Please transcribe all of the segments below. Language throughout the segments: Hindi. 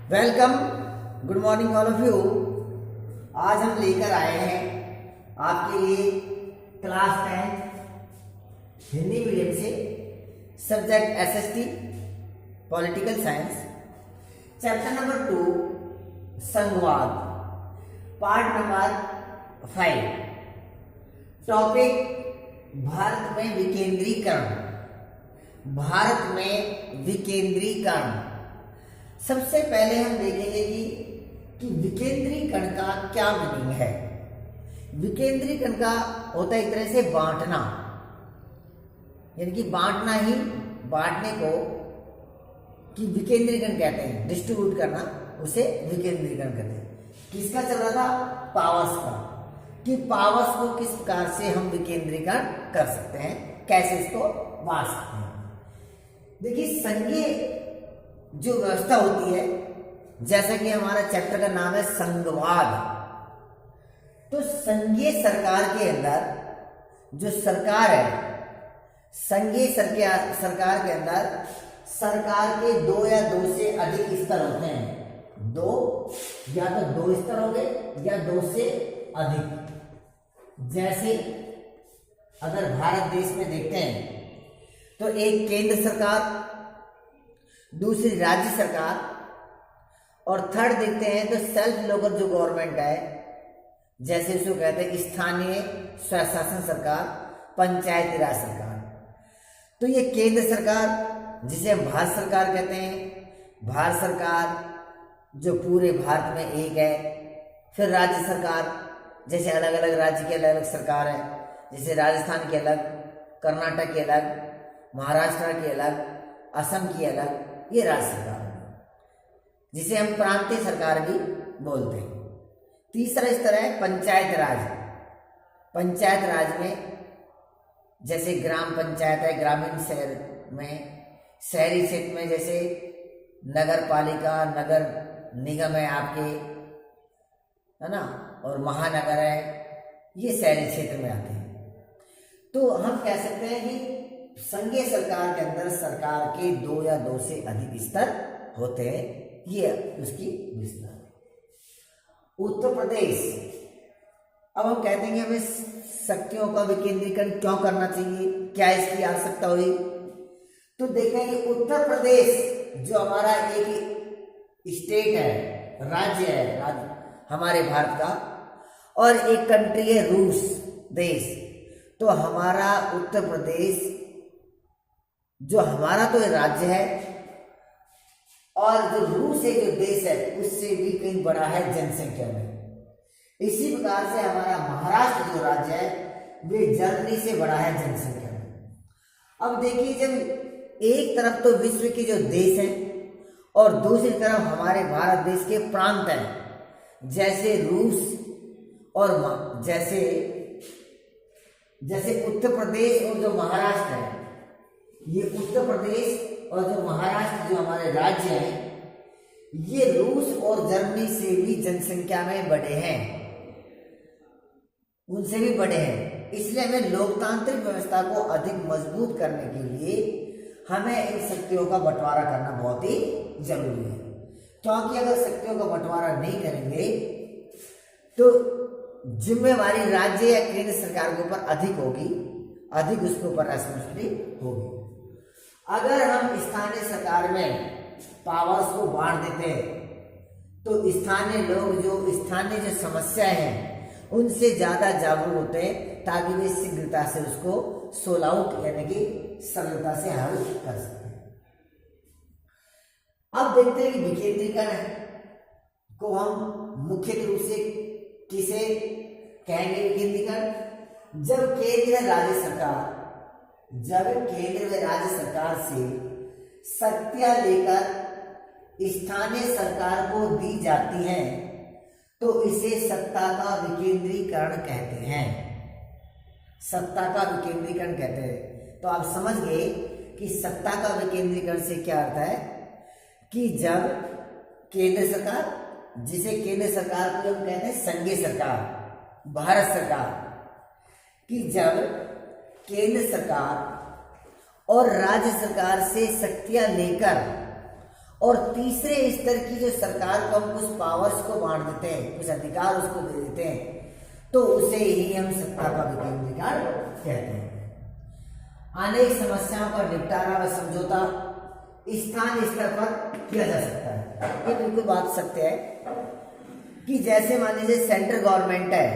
Welcome, good morning all of you. आज हम लेकर आए हैं आपके लिए क्लास 10 हिंदी मीडियम से subject SST political science, chapter number 2 संघवाद, पार्ट नंबर 5। टॉपिक भारत में विकेंद्रीकरण। भारत में विकेंद्रीकरण। सबसे पहले हम देखेंगे कि विकेंद्रीकरण का क्या मीनिंग है। विकेंद्रीकरण का होता है एक तरह से बांटना, यानी कि बांटना ही, बांटने को कि विकेंद्रीकरण कहते हैं। डिस्ट्रीब्यूट करना उसे विकेंद्रीकरण कहते हैं। किसका चल रहा था? पावर्स का, कि पावर्स को किस प्रकार से हम विकेंद्रीकरण कर सकते हैं, कैसे इसको बांट सकते हैं। देखिए, संघीय जो व्यवस्था होती है, जैसा कि हमारा चैप्टर का नाम है संघवाद, तो संघीय सरकार के अंदर जो सरकार है, संघीय सरकार के अंदर सरकार के दो या दो से अधिक स्तर होते हैं। दो या तो दो स्तर हो गए या दो से अधिक। जैसे अगर भारत देश में देखते हैं तो एक केंद्र सरकार, दूसरी राज्य सरकार, और थर्ड देखते हैं तो सेल्फ लोकल जो गवर्नमेंट है, जैसे उसको कहते हैं स्थानीय स्वशासन सरकार, पंचायती राज सरकार। तो ये केंद्र सरकार जिसे हम भारत सरकार कहते हैं, भारत सरकार जो पूरे भारत में एक है। फिर राज्य सरकार, जैसे अलग अलग राज्य की अलग अलग सरकार है, जैसे राजस्थान की अलग, कर्नाटक की अलग, महाराष्ट्र की अलग, असम की अलग, ये राज्य सरकार है, जिसे हम प्रांतीय सरकार भी बोलते हैं। तीसरा स्तर है पंचायत राज। पंचायत राज में जैसे ग्राम पंचायत है ग्रामीण शहर में, शहरी क्षेत्र में जैसे नगर पालिका, नगर निगम है आपके, है ना, और महानगर है, ये शहरी क्षेत्र में आते हैं। तो हम कह सकते हैं कि संघीय सरकार के अंदर सरकार के दो या दो से अधिक स्तर होते हैं। ये उसकी विस्तार। उत्तर प्रदेश, अब हम कहते हैं कि हमें शक्तियों का विकेंद्रीकरण क्यों करना चाहिए, क्या इसकी आवश्यकता हुई। तो देखेंगे उत्तर प्रदेश जो हमारा एक स्टेट है, राज्य है, हमारे भारत का, और एक कंट्री है रूस देश। तो हमारा उत्तर प्रदेश जो हमारा तो राज्य है, और जो रूस एक जो देश है उससे भी कहीं बड़ा है जनसंख्या में। इसी प्रकार से हमारा महाराष्ट्र जो राज्य है वे जर्मनी से बड़ा है जनसंख्या में। अब देखिए, जब एक तरफ तो विश्व के जो देश हैं और दूसरी तरफ हमारे भारत देश के प्रांत हैं, जैसे रूस और जैसे उत्तर प्रदेश और जो महाराष्ट्र है, ये उत्तर प्रदेश और जो महाराष्ट्र जो हमारे राज्य हैं, ये रूस और जर्मनी से भी जनसंख्या में बड़े हैं, उनसे भी बड़े हैं। इसलिए हमें लोकतांत्रिक व्यवस्था को अधिक मजबूत करने के लिए हमें इन शक्तियों का बंटवारा करना बहुत ही जरूरी है। क्योंकि अगर शक्तियों का बंटवारा नहीं करेंगे तो जिम्मेवारी राज्य या केंद्र सरकार के ऊपर अधिक होगी, अधिक उसके ऊपर रेस्पॉन्सिबिलिटी होगी। अगर हम स्थानीय सरकार में पावर्स को बांट देते हैं तो स्थानीय लोग जो समस्याएं हैं उनसे ज्यादा जागरूक होते हैं, ताकि वे शीघ्रता से उसको सोल्व आउट यानी कि सरलता से हल कर सकते हैं। अब देखते हैं कि विकेंद्रीकरण को हम मुख्य रूप से किसे कहेंगे विकेंद्रीकरण। जब केंद्र व राज्य सरकार से शक्तियां लेकर स्थानीय सरकार को दी जाती हैं तो इसे सत्ता का विकेंद्रीकरण कहते हैं। सत्ता का विकेंद्रीकरण कहते हैं। तो आप समझ गए कि सत्ता का विकेंद्रीकरण से क्या अर्थ है, कि जब केंद्र सरकार, जिसे केंद्र सरकार को हम कहते हैं संघीय सरकार, भारत सरकार, कि जब केंद्र सरकार और राज्य सरकार से शक्तियां लेकर और तीसरे स्तर की जो सरकार को हम कुछ पावर्स को बांट देते हैं, कुछ अधिकार उसको दे देते हैं, तो उसे ही हम सत्ता का विकेंद्रीकरण कहते हैं। अनेक समस्याओं का निपटारा व समझौता स्थानीय स्तर पर किया जा सकता है। ये बिल्कुल बात सत्य है कि जैसे मान लीजिए सेंट्रल गवर्नमेंट है,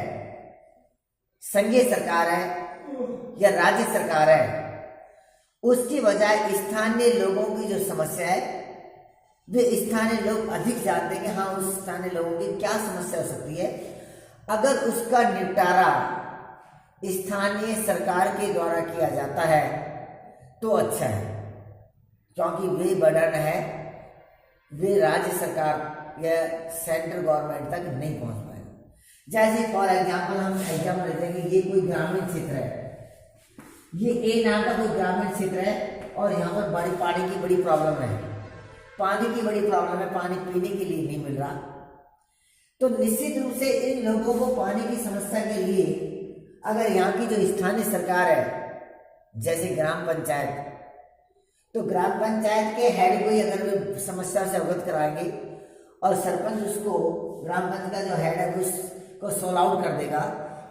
संघीय सरकार है या राज्य सरकार है, उसकी बजाय स्थानीय लोगों की जो समस्या है वे स्थानीय लोग अधिक जानते हैं कि हाँ उस स्थानीय लोगों की क्या समस्या हो सकती है। अगर उसका निपटारा स्थानीय सरकार के द्वारा किया जाता है तो अच्छा है, क्योंकि वे बर्डन है, वे राज्य सरकार या सेंट्रल गवर्नमेंट तक नहीं पहुंच पाएगा। जैसे फॉर एग्जाम्पल हम एग्जाम्पल लेते हैं कि ये कोई ग्रामीण क्षेत्र है, ये ए नाम का कोई ग्रामीण क्षेत्र है और यहाँ पर बड़ी पानी की बड़ी प्रॉब्लम है, पानी की बड़ी प्रॉब्लम है, पानी पीने के लिए नहीं मिल रहा। तो निश्चित रूप से इन लोगों को पानी की समस्या के लिए अगर यहाँ की जो स्थानीय सरकार है जैसे ग्राम पंचायत, तो ग्राम पंचायत के हेड को ही अगर वे समस्या से अवगत कराएंगे और सरपंच उसको ग्राम पंचायत का जो हेड है उसको सोल्व आउट कर देगा,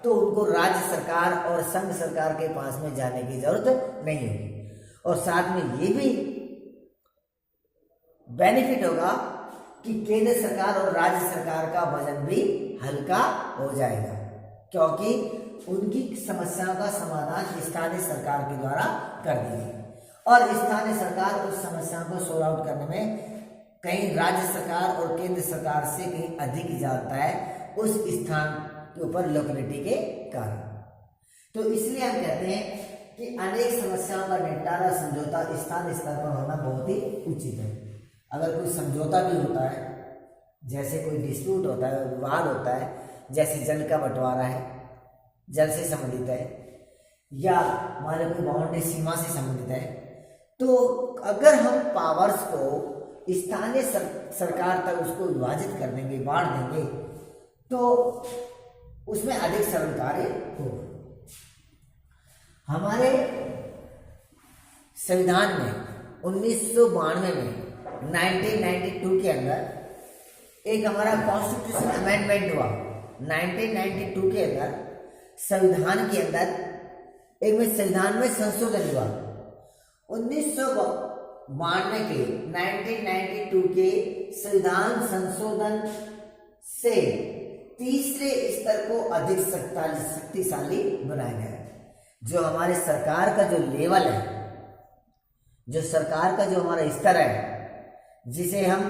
तो उनको राज्य सरकार और संघ सरकार के पास में जाने की जरूरत नहीं होगी। और साथ में ये भी बेनिफिट होगा कि केंद्र सरकार और राज्य सरकार का वजन भी हल्का हो जाएगा, क्योंकि उनकी समस्याओं का समाधान स्थानीय सरकार के द्वारा कर देगी और स्थानीय सरकार उस समस्याओं को सोल्व आउट करने में कहीं राज्य सरकार और केंद्र सरकार से कहीं अधिक जानता है उस स्थान के ऊपर लोकेलिटी के कारण। तो इसलिए हम कहते हैं कि अनेक समस्याओं का निपटारा समझौता स्थानीय स्तर पर होना बहुत ही उचित है। अगर कोई समझौता भी होता है, जैसे कोई डिस्प्यूट होता है, विवाद होता है, जैसे जल का बंटवारा है, जल से संबंधित है, या मान लो कोई बाउंड्री सीमा से संबंधित है, तो अगर हम पावर्स को स्थानीय सरकार तक उसको विभाजित कर देंगे, बांट देंगे, तो उसमें अधिक सरल कार्य होगा। हमारे संविधान में 1992 में 1992 के अंदर एक हमारा कॉन्स्टिट्यूशन अमेंडमेंट हुआ। 1992 के अंदर संविधान के अंदर एक में संविधान में संशोधन हुआ। 1992 के 1992 के संविधान संशोधन से तीसरे स्तर को अधिक शक्तिशाली बनाया गया। जो हमारे सरकार का जो लेवल है, जो सरकार का जो हमारा स्तर है, जिसे हम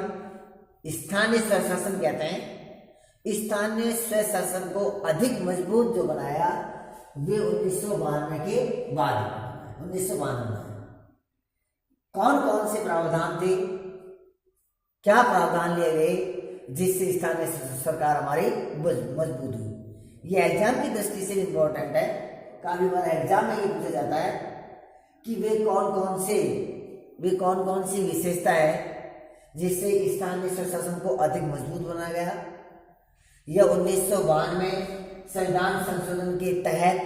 स्थानीय स्वशासन कहते हैं, स्थानीय स्वशासन को अधिक मजबूत जो बनाया वे 1992 के बाद 1992 में कौन कौन से प्रावधान थे, क्या प्रावधान लिए गए जिससे स्थानीय सरकार हमारी मजबूत हुई। ये एग्जाम की दृष्टि से इम्पोर्टेंट है। काफी बार एग्जाम में ये पूछा जाता है कि वे कौन कौन सी विशेषता है जिससे स्थानीय स्वशासन को अधिक मजबूत बनाया गया। यह 1992 संविधान संशोधन के तहत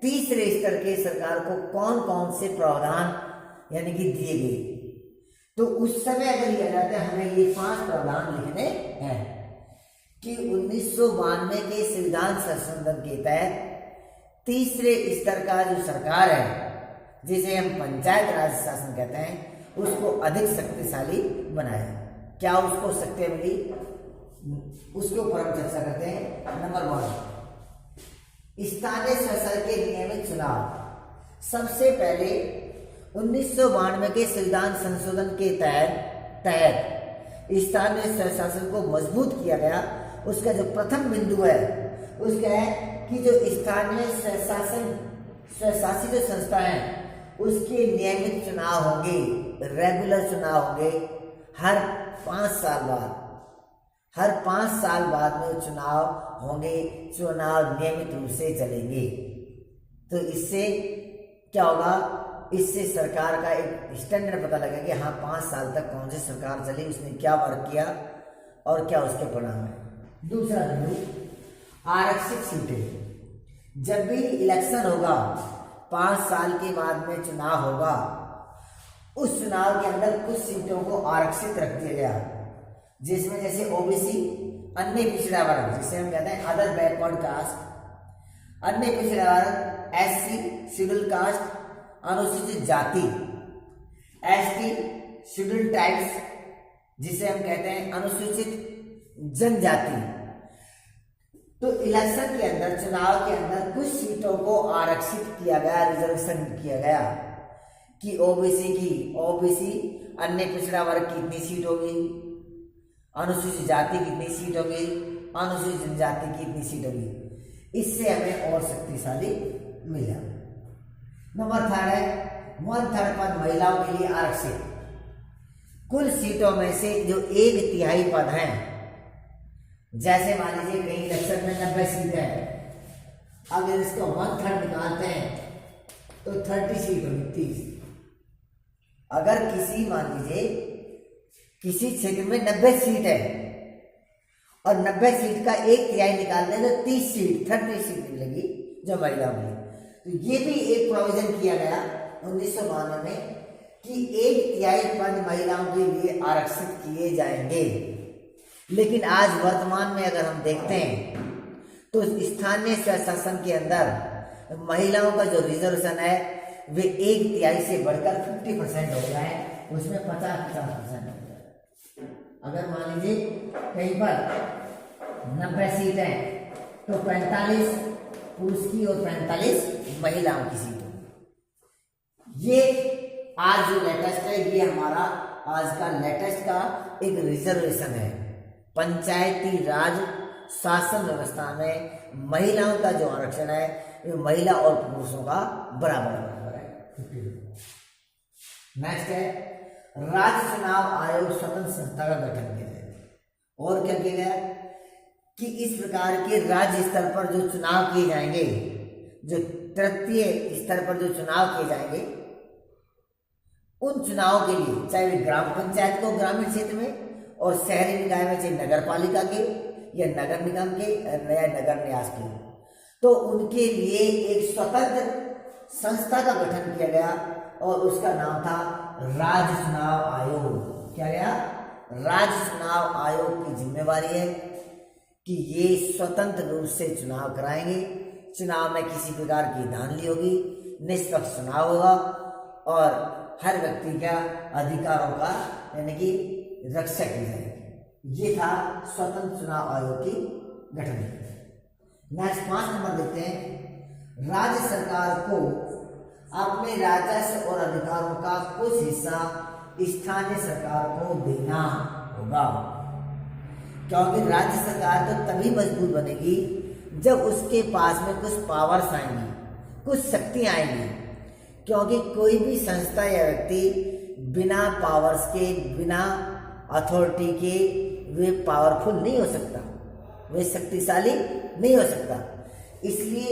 तीसरे स्तर के सरकार को कौन कौन से प्रावधान यानी कि दिए गए। तो उस समय अगर लिया जाता है हमें ये 5 प्रावधान लिखने हैं कि 1992 के संविधान संशोधन के तहत तीसरे स्तर का जो सरकार है, जिसे हम पंचायत राज शासन कहते हैं, उसको अधिक शक्तिशाली बनाया। क्या उसको शक्ति मिली, उसके ऊपर हम चर्चा करते हैं। नंबर 1, स्थानीय स्वशासन के नियमित चुनाव। सबसे पहले 1992 के संविधान संशोधन के तहत स्थानीय स्वशासन को मजबूत किया गया। उसका जो प्रथम बिंदु है उसका है कि जो स्थानीय स्वशासित जो संस्था है उसके नियमित चुनाव होंगे, रेगुलर चुनाव होंगे हर 5 साल बाद। हर 5 साल बाद में चुनाव होंगे, चुनाव नियमित रूप से चलेंगे। तो इससे क्या होगा, इससे सरकार का एक स्टैंडर्ड पता लगेगा कि हाँ 5 साल तक कौन सी सरकार चली, उसने क्या वर्क किया और क्या उसके परिणाम है। दूसरा बिंदु, आरक्षित सीटें। जब भी इलेक्शन होगा, 5 साल के बाद में चुनाव होगा, उस चुनाव के अंदर कुछ सीटों को आरक्षित रख दिया गया, जिसमें जैसे ओबीसी, अन्य पिछड़ा वर्ग जिसे हम कहते हैं अदर बैकवर्ड कास्ट, अन्य पिछड़ा वर्ग एससी शेड्यूल कास्ट, अनुसूचित जाति एसटी शेड्यूल ट्राइब्स जिसे हम कहते हैं अनुसूचित जनजाति। तो इलेक्शन के अंदर, चुनाव के अंदर कुछ सीटों को आरक्षित किया गया, रिजर्वेशन किया गया कि ओबीसी अन्य पिछड़ा वर्ग की इतनी सीट होगी, अनुसूचित जाति की इतनी सीट होगी, अनुसूचित जनजाति की इतनी सीट होगी। इससे हमें और शक्तिशाली मिला। नंबर 3 है 1/3 पद महिलाओं के लिए आरक्षित। कुल सीटों में से जो 1/3 पद हैं, जैसे मान लीजिए कहीं इलेक्शन में 90 सीट है, अगर इसको 1/3 निकालते हैं तो 30 सीट होगी, 30। अगर मान लीजिए किसी क्षेत्र में 90 सीट है और 90 सीट का 1/3 निकाल दें तो 30 सीट 30 सीट मिलेगी जो महिलाओं में। तो ये भी एक प्रोविजन किया गया 1992 में कि 1/3 पद महिलाओं के लिए आरक्षित किए जाएंगे। लेकिन आज वर्तमान में अगर हम देखते हैं तो स्थानीय स्वशासन के अंदर महिलाओं का जो रिजर्वेशन है वे 1/3 से बढ़कर 50% हो गया है, उसमें 50% हो गया है। अगर मान लीजिए कहीं पर 90 सीट है तो 45 पुरुष की और 45 महिलाओं की सीट होगी। ये आज जो लेटेस्ट है, ये हमारा आज का लेटेस्ट का एक रिजर्वेशन है। पंचायती राज शासन व्यवस्था में महिलाओं का जो आरक्षण है वो महिला और पुरुषों का बराबर है। नेक्स्ट है राज्य चुनाव आयोग स्वतंत्र संस्था का गठन किया जाएगा। और क्या किया गया कि इस प्रकार के राज्य स्तर पर जो चुनाव किए जाएंगे, जो तृतीय स्तर पर जो चुनाव किए जाएंगे, उन चुनावों के लिए चाहे वे ग्राम पंचायत को ग्रामीण क्षेत्र में और शहरी निकाय में चाहे नगर पालिका के या नगर निगम के या नगर न्यास के, तो उनके लिए एक स्वतंत्र संस्था का गठन किया गया और उसका नाम था राज्य चुनाव आयोग। क्या गया? राज्य चुनाव आयोग की जिम्मेवारी है कि ये स्वतंत्र रूप से चुनाव कराएंगे। चुनाव में किसी प्रकार की धांधली होगी, निष्पक्ष चुनाव होगा और हर व्यक्ति का अधिकारों का यानी कि रक्षा की जाएगी। ये था स्वतंत्र चुनाव आयोग की गठन। नेक्स्ट 5 नंबर देखते हैं। राज्य सरकार को अपने राजस्व और अधिकारों का कुछ हिस्सा स्थानीय सरकार को देना होगा, क्योंकि राज्य सरकार तो तभी मजबूत बनेगी जब उसके पास में कुछ पावर्स आएंगी, कुछ शक्तियां आएंगी। क्योंकि कोई भी संस्था या व्यक्ति बिना पावर्स के, बिना अथॉरिटी के वे पावरफुल नहीं हो सकता, वे शक्तिशाली नहीं हो सकता। इसलिए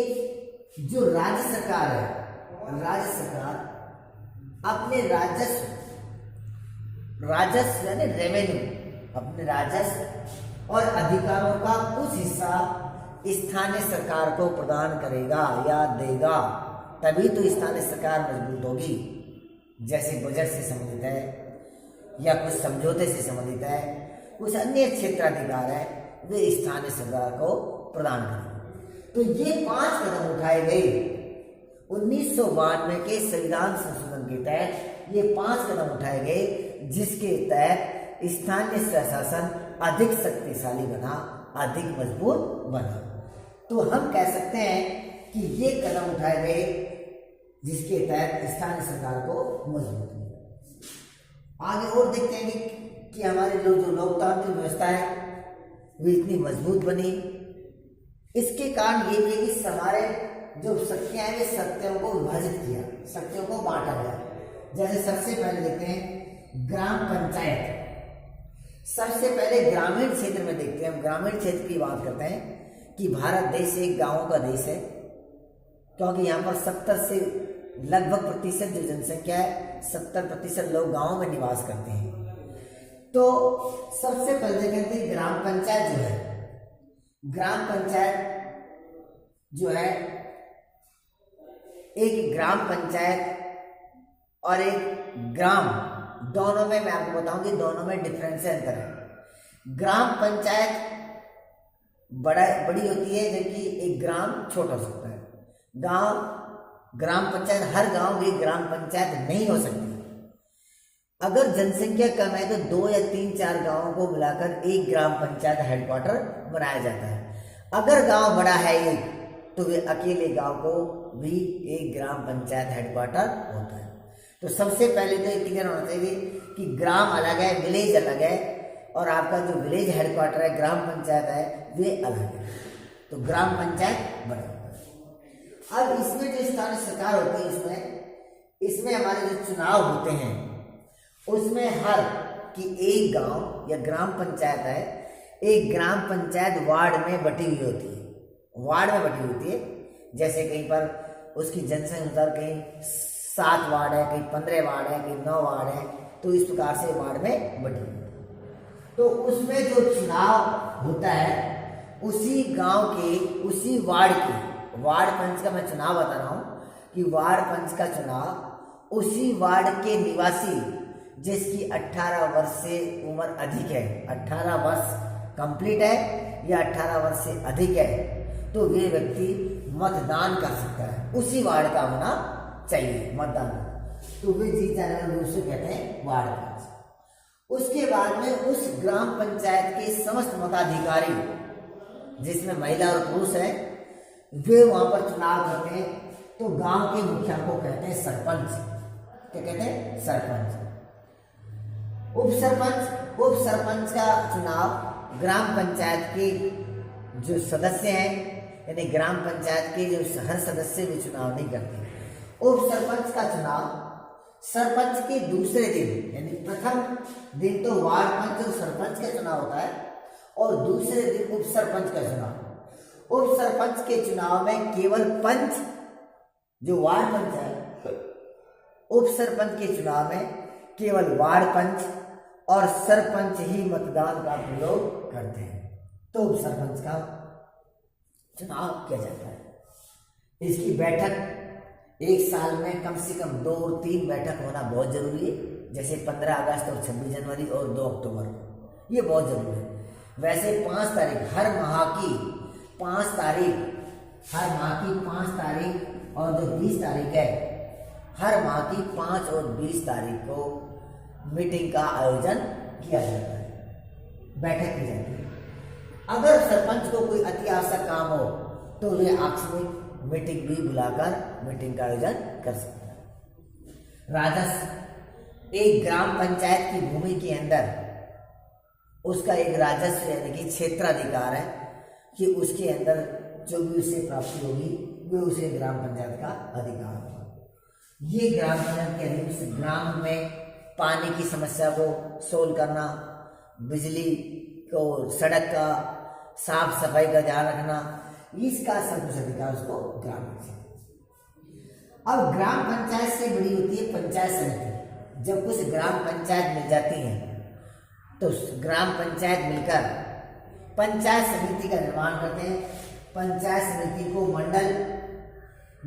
जो राज्य सरकार है, राज्य सरकार अपने राजस्व यानी रेवेन्यू, अपने राजस्व और अधिकारों का कुछ हिस्सा स्थानीय सरकार को प्रदान करेगा या देगा, तभी तो स्थानीय सरकार मजबूत होगी। जैसे बजट से संबंधित है या कुछ समझौते से संबंधित है, कुछ अन्य क्षेत्राधिकार है, वे स्थानीय सरकार को प्रदान करेंगे। तो ये 5 कदम उठाए गए 1992 के संविधान संशोधन के तहत। ये 5 कदम उठाए गए जिसके तहत स्थानीय स्वशासन अधिक शक्तिशाली बना, अधिक मजबूत बना। तो हम कह सकते हैं कि ये कदम उठाए गए जिसके तहत स्थानीय सरकार को मजबूत किया। आगे और देखते हैं कि हमारी जो लोकतांत्रिक व्यवस्था है वो इतनी मजबूत बनी। इसके कारण ये भी है कि हमारे जो शक्तियां हैं, शक्तियों को विभाजित किया, शक्तियों को बांटा गया। जैसे सबसे पहले देखते हैं ग्राम पंचायत। सबसे पहले ग्रामीण क्षेत्र में देखते हैं, हम ग्रामीण क्षेत्र की बात करते हैं कि भारत देश एक गांवों का देश है, क्योंकि यहाँ पर 70 से लगभग प्रतिशत जो जनसंख्या है, 70% लोग गांवों में निवास करते हैं। तो सबसे पहले कहते हैं ग्राम पंचायत जो है, ग्राम पंचायत जो है, एक ग्राम पंचायत और एक ग्राम, दोनों में मैं आपको बताऊं कि दोनों में डिफरेंस है, अंतर है। ग्राम पंचायत बड़ी होती है जबकि एक ग्राम छोटा हो सकता है। ग्राम पंचायत, हर गांव की ग्राम पंचायत नहीं हो सकती। अगर जनसंख्या कम है तो 2 या 3-4 गांवों को मिलाकर एक ग्राम पंचायत हेडक्वार्टर बनाया जाता है। अगर गांव बड़ा है एक, तो वे अकेले गांव को भी एक ग्राम पंचायत हेडक्वार्टर होता है। तो सबसे पहले तो क्लियर होना चाहिए कि ग्राम अलग है, विलेज अलग है, और आपका जो विलेज हेडक्वार्टर है, ग्राम पंचायत है, वे अलग है। तो ग्राम पंचायत बड़ा होता है। अब इसमें जो स्थानीय सरकार होती है, इसमें हमारे जो चुनाव होते हैं उसमें हर कि एक गांव या ग्राम पंचायत है, एक ग्राम पंचायत वार्ड में बटी हुई होती है। वार्ड में बटी होती है, जैसे कहीं पर उसकी जनसंख्या अनुसार कहीं 7 वार्ड है, कहीं 15 वार्ड है, कहीं 9 वार्ड है, तो इस प्रकार से वार्ड में बटी हुई है। तो उसमें जो चुनाव होता है उसी गांव के, उसी वार्ड के, वार्ड पंच का मैं चुनाव बता रहा हूं कि वार्ड पंच का चुनाव उसी वार्ड के निवासी जिसकी 18 वर्ष से उम्र अधिक है, 18 वर्ष कंप्लीट है या 18 वर्ष से अधिक है, तो वे व्यक्ति मतदान कर सकता है। उसी वार्ड का होना चाहिए मतदान, तो वे जीत जाने वाले रूप से कहते हैं वार्ड पंच। उसके बाद में उस ग्राम पंचायत के समस्त मताधिकारी, जिसमें महिला और पुरुष है, वे वहां पर चुनाव करते हैं। तो गांव के मुखिया को कहते हैं सरपंच। क्या कहते हैं? सरपंच। उप सरपंच का चुनाव ग्राम पंचायत के जो सदस्य हैं, यानी ग्राम पंचायत के जो हर सदस्य भी चुनाव नहीं करते। उप सरपंच का चुनाव सरपंच के दूसरे दिन, यानी प्रथम दिन तो वार्ड पंच और सरपंच का चुनाव होता है, और दूसरे दिन उप सरपंच का चुनाव। उप सरपंच के चुनाव में केवल पंच, जो वार्ड पंच है, उप सरपंच के चुनाव में केवल वार्ड पंच और सरपंच ही मतदान का प्रयोग करते हैं। तो उप सरपंच का चुनाव किया जाता है। इसकी बैठक एक साल में कम से कम 2 और 3 बैठक होना बहुत जरूरी है, जैसे 15 अगस्त और 26 जनवरी और 2 अक्टूबर को, ये बहुत जरूरी है। वैसे 5 तारीख हर माह की 5 तारीख और जो 20 तारीख है, हर माह की 5 और 20 तारीख को मीटिंग का आयोजन किया जाता है, बैठक की जाती है। अगर सरपंच को कोई अति आवश्यक काम हो तो वे आकस्मिक मीटिंग भी बुलाकर मीटिंग का आयोजन कर सकता है। राजस्व, एक ग्राम पंचायत की भूमि के अंदर उसका एक राजस्व यानी कि क्षेत्राधिकार है कि उसके अंदर जो भी उसे प्राप्ति होगी वो उसे ग्राम पंचायत का अधिकार होगा। ये ग्राम पंचायत के अधीन उस ग्राम में पानी की समस्या को सोल्व करना, बिजली को, सड़क का साफ सफाई का ध्यान रखना, इसका सब कुछ अधिकार उसको ग्राम पंचायत। अब ग्राम पंचायत से बड़ी होती है पंचायत समिति। जब कुछ ग्राम पंचायत मिल जाती है तो ग्राम पंचायत मिलकर पंचायत समिति का निर्माण करते हैं। पंचायत समिति को मंडल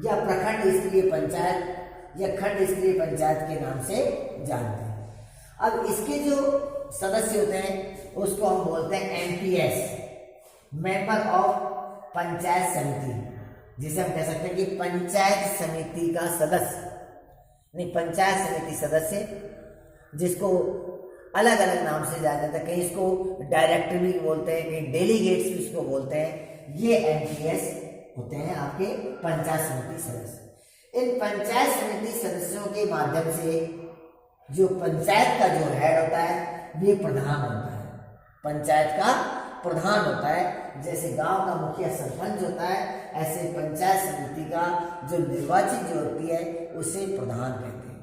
या प्रखंड स्तरीय पंचायत या खंड स्तरीय पंचायत के नाम से जानते हैं। अब इसके जो सदस्य होते हैं उसको हम बोलते हैं एमपीएस, मेंबर ऑफ पंचायत समिति, जिसे हम कह सकते हैं कि पंचायत समिति का सदस्य, नहीं पंचायत समिति सदस्य, जिसको अलग अलग नाम से जाना जाता है। कहीं इसको डायरेक्टर भी बोलते हैं, कहीं डेलीगेट्स भी इसको बोलते हैं। ये एमपीएस होते हैं आपके पंचायत समिति सदस्य। इन पंचायत समिति सदस्यों के माध्यम से जो पंचायत का जो हेड होता है वे प्रधान होता है। पंचायत का प्रधान होता है, जैसे गांव का मुखिया सरपंच होता है, ऐसे पंचायत समिति का जो निर्वाचित जो होती है उसे प्रधान कहते हैं।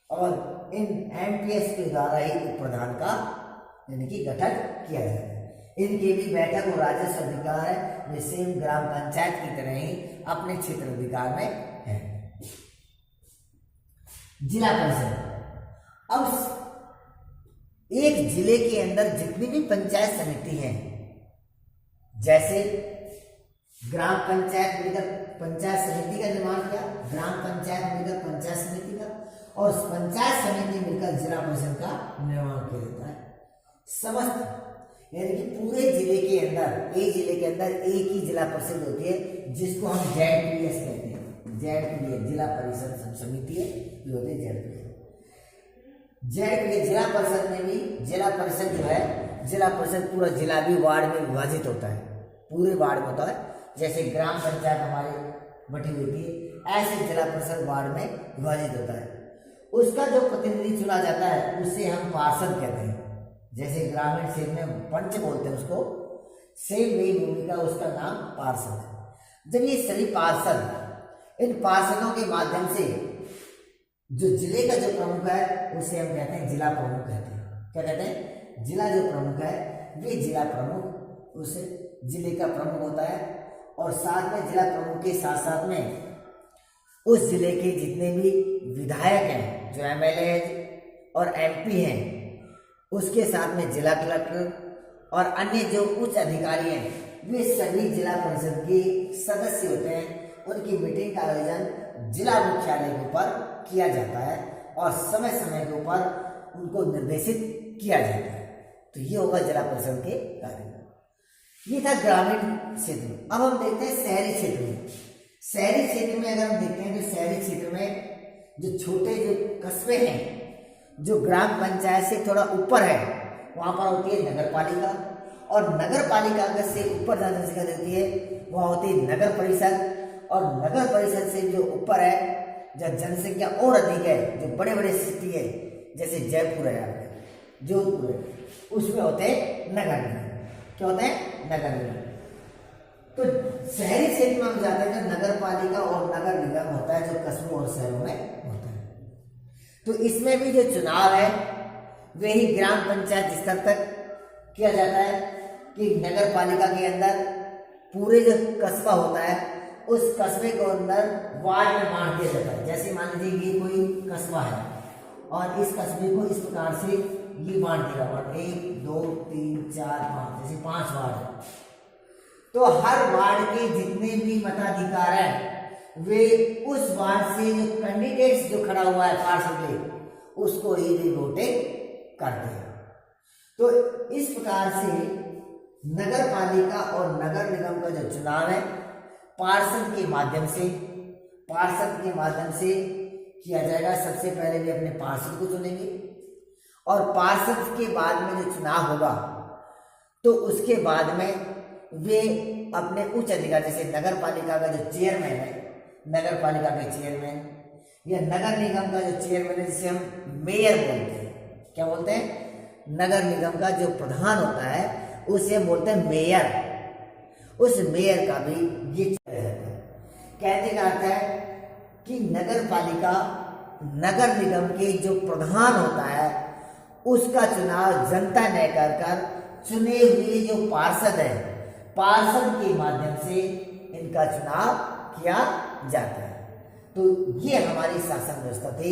और इन एमपीएस के द्वारा ही प्रधान का यानी कि गठन किया जाता है। इनके भी बैठक और राजस्व अधिकार है, वे सेम ग्राम पंचायत की तरह ही अपने क्षेत्र अधिकार में है। जिला परिषद, अब एक जिले के अंदर जितनी भी पंचायत समिति हैं, जैसे ग्राम पंचायत मिलकर पंचायत समिति का निर्माण किया, ग्राम पंचायत मिलकर पंचायत समिति का, और पंचायत समिति मिलकर जिला परिषद का निर्माण किया जाता है। समस्त यानी कि पूरे जिले के अंदर, एक जिले के अंदर एक ही जिला परिषद होती है, जिसको हम ZPS कहते हैं। ZPS जिला परिषद समिति है, ये होती है ZPS। जिला परिषद में भी, जिला परिषद जो है, जिला परिषद पूरा जिला भी वार्ड में विभाजित होता है, पूरे वार्ड में होता है। जैसे ग्राम पंचायत हमारी बटी होती है, ऐसे जिला परिषद वार्ड में विभाजित होता है। उसका जो प्रतिनिधि चुना जाता है उसे हम पार्षद कहते हैं। जैसे ग्रामीण क्षेत्र में पंच बोलते हैं उसको, सेम वही भूमिका, उसका नाम पार्षद है। जब ये सभी पार्षद, इन पार्षदों के माध्यम से जो जिले का जो प्रमुख है उसे हम कहते हैं जिला प्रमुख कहते हैं। क्या कहते हैं? जिला जो प्रमुख है, वे जिला प्रमुख उस जिले का प्रमुख होता है। और साथ में जिला प्रमुख के साथ साथ में उस जिले के जितने भी विधायक हैं, जो MLA और MP हैं, उसके साथ में जिला कलेक्टर और अन्य जो उच्च अधिकारी हैं, वे सभी जिला परिषद के सदस्य होते हैं। उनकी मीटिंग का आयोजन जिला मुख्यालय के ऊपर किया जाता है और समय समय के ऊपर उनको निर्देशित किया जाता है। तो ये होगा जिला परिषद के कार्य। ये था ग्रामीण क्षेत्र में। अब हम देखते हैं शहरी क्षेत्र में। शहरी क्षेत्र में अगर हम देखते हैं तो शहरी क्षेत्र में जो छोटे जो कस्बे हैं, जो ग्राम पंचायत से थोड़ा ऊपर है, वहां पर होती है नगर पालिका। और नगर पालिका से ऊपर जहाँ जनसंख्या देती है वहाँ होती है नगर परिषद। और नगर परिषद से जो ऊपर है, जहाँ जनसंख्या और अधिक है, जो बड़े बड़े सिटी है, जैसे जयपुर है, जोधपुर है, उसमें होते हैं नगर निगम। क्या होते हैं? नगर निगम। तो शहरी क्षेत्र में हम जाते हैं, नगर पालिका और नगर निगम होता है, जो कस्बों और शहरों में होता है। तो इसमें भी जो चुनाव है वही ग्राम पंचायत स्तर तक किया जाता है कि नगर पालिका के अंदर पूरे जो कस्बा होता है, उस कस्बे को अंदर वार्ड में बांट दिया जाता है। जैसे मान लीजिए ये कोई कस्बा है और इस कस्बे को इस प्रकार से ये बांट दिया, 1 2 3 4 5, जैसे 5 वार्ड है। तो हर वार्ड के जितने भी मताधिकार हैं, वे उस वार्ड से जो कैंडिडेट्स जो खड़ा हुआ है पार्षद के, उसको ही वे वोटिंग करते हैं। तो इस प्रकार से नगर पालिका और नगर निगम का जो चुनाव है पार्षद के माध्यम से किया जाएगा। सबसे पहले वे अपने पार्षद को चुनेंगे और पार्षद के बाद में जो चुनाव होगा तो उसके बाद में वे अपने उच्च अधिकारी, जैसे नगर पालिका का जो चेयरमैन है, नगर पालिका के चेयरमैन, या नगर निगम का जो चेयरमैन है, जिसे हम मेयर बोलते हैं। क्या बोलते हैं? नगर निगम का जो प्रधान होता है उसे हम बोलते हैं मेयर। उस मेयर का भी ये कहने का अर्थ है कि नगर पालिका, नगर निगम के जो प्रधान होता है उसका चुनाव जनता ने कर चुने हुए जो पार्षद है, पार्षद के माध्यम से इनका चुनाव किया जाता है। तो ये हमारी शासन व्यवस्था थी।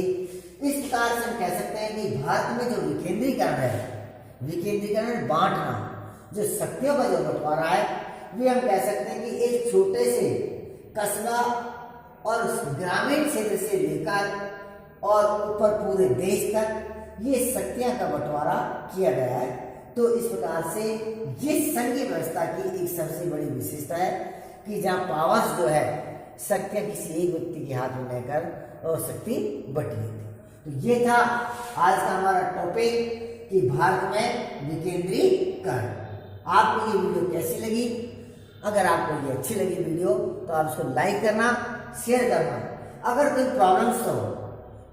इस प्रकार से हम कह सकते हैं कि भारत में जो विकेंद्रीकरण है, विकेंद्रीकरण बांटना, जो शक्तियों का जो बंटवारा है, वे हम कह सकते हैं कि एक छोटे से कस्बा और ग्रामीण क्षेत्र से लेकर और ऊपर पूरे देश तक ये शक्तियां का बंटवारा किया गया है। तो इस प्रकार से ये संघीय व्यवस्था की एक सबसे बड़ी विशेषता है कि जहाँ पावर्स जो है, शक्तियां किसी एक व्यक्ति के हाथ में लेकर और शक्ति बटी थी। तो ये था आज का हमारा टॉपिक कि भारत में विकेंद्रीकरण। आपको ये वीडियो कैसी लगी? अगर आपको ये अच्छी लगी वीडियो तो आप इसको लाइक करना, शेयर करना। अगर कोई प्रॉब्लम्स हो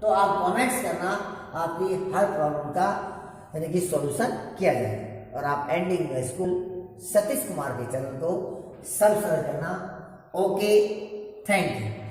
तो आप कमेंट्स करना, आपकी हर प्रॉब्लम का यानी कि सॉल्यूशन किया जाए। और आप एंडिंग स्कूल सतीश कुमार के चैनल को सब्सक्राइब करना। Okay, thank you.